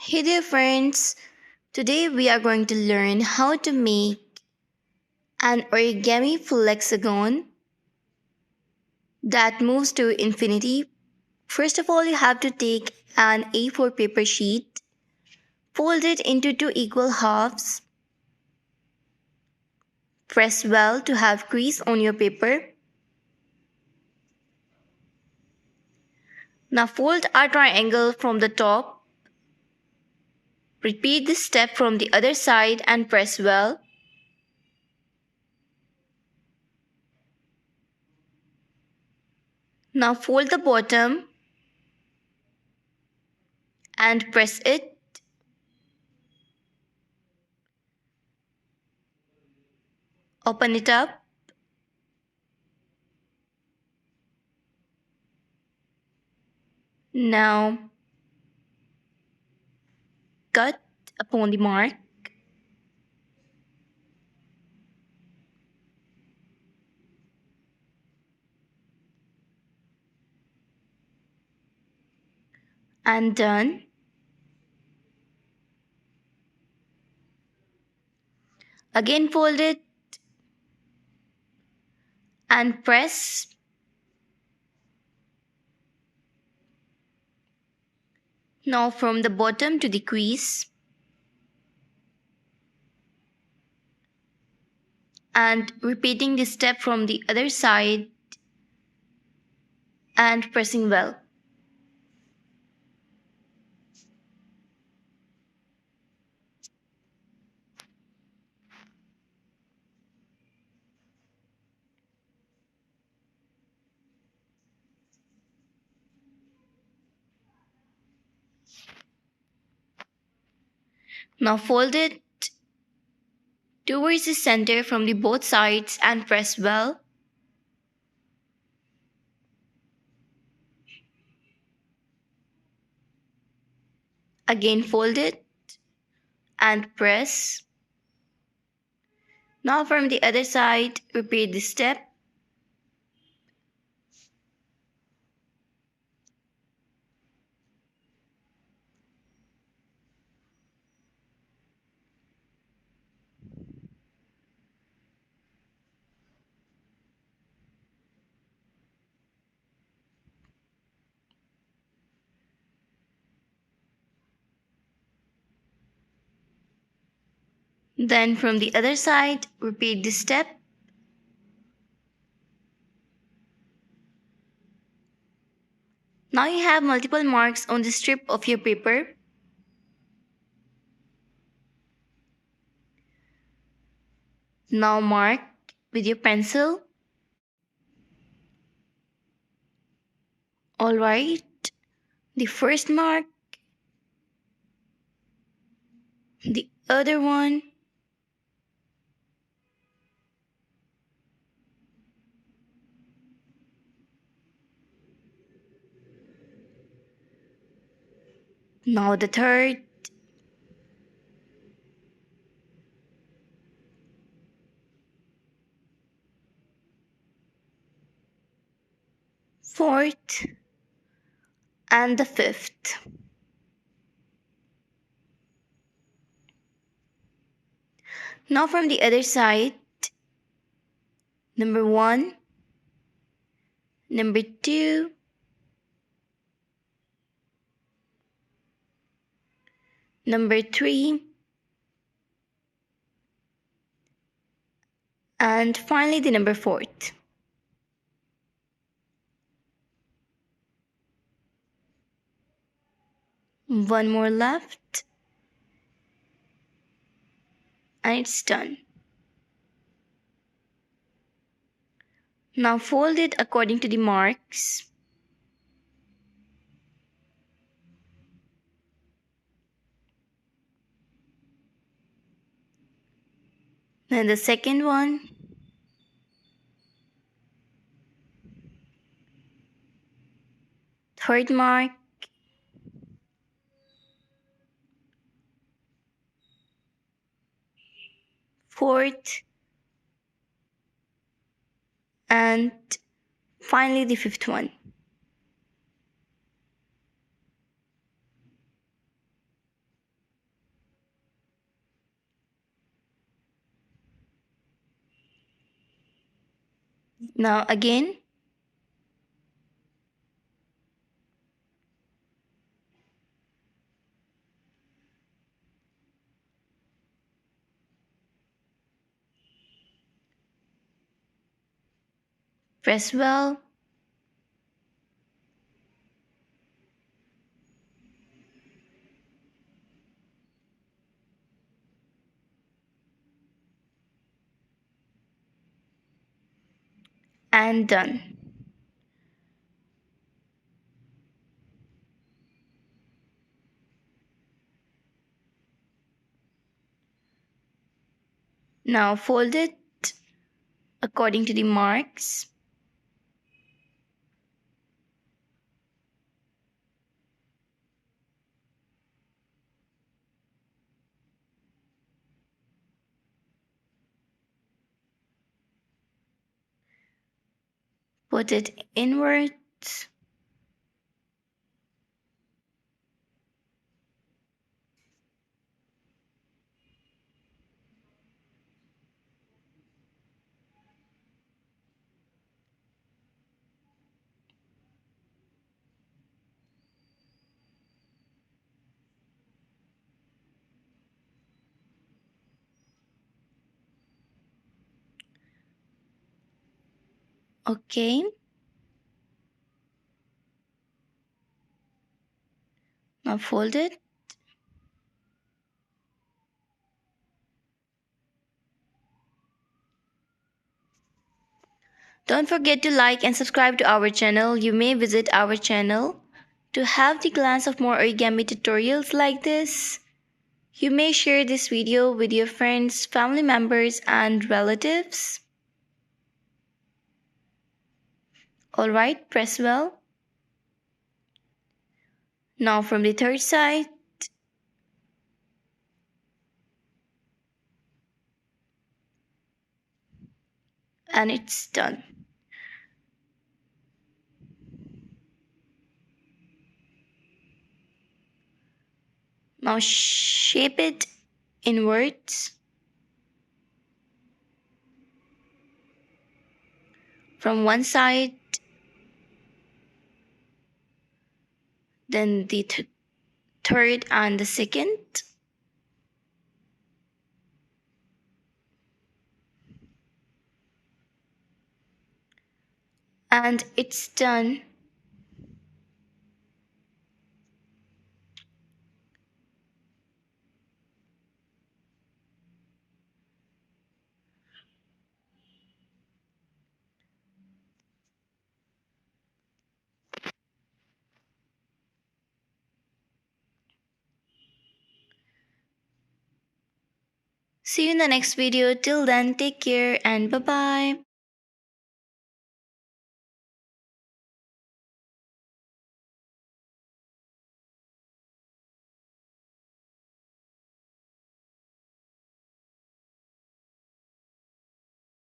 Hey there, friends. Today we are going to learn how to make an origami flexagon that moves to infinity. First of all, you have to take an A4 paper sheet, fold it into two equal halves, press well to have crease on your paper. Now fold a triangle from the top. Repeat this step from the other side and press well. Now fold the bottom and press it. Open it up. Now cut upon the mark. And done. Again fold it and press. Now from the bottom to the crease and repeating this step from the other side and pressing well. Now fold it towards the center from the both sides and press well. Again fold it and press. Now from the other side, repeat this step. Then from the other side, repeat this step. Now you have multiple marks on the strip of your paper. Now mark with your pencil. Alright, the first mark, the other one, now the third, fourth, and the fifth. Now from the other side, number 1, number 2, number 3, and finally the number 4th. One more left, and it's done. Now fold it according to the marks. Then the second one, third mark, fourth, and finally the fifth one. Now again, press well. And done. Now fold it according to the marks. Put it inwards. Okay. Now fold it. Don't forget to like and subscribe to our channel. You may visit our channel to have the glance of more origami tutorials like this. You may share this video with your friends, family members, and relatives. Alright, press well. Now from the third side, and it's done. Now shape it inwards from one side, then the third and the second. And it's done. See you in the next video. Till then, take care and bye bye.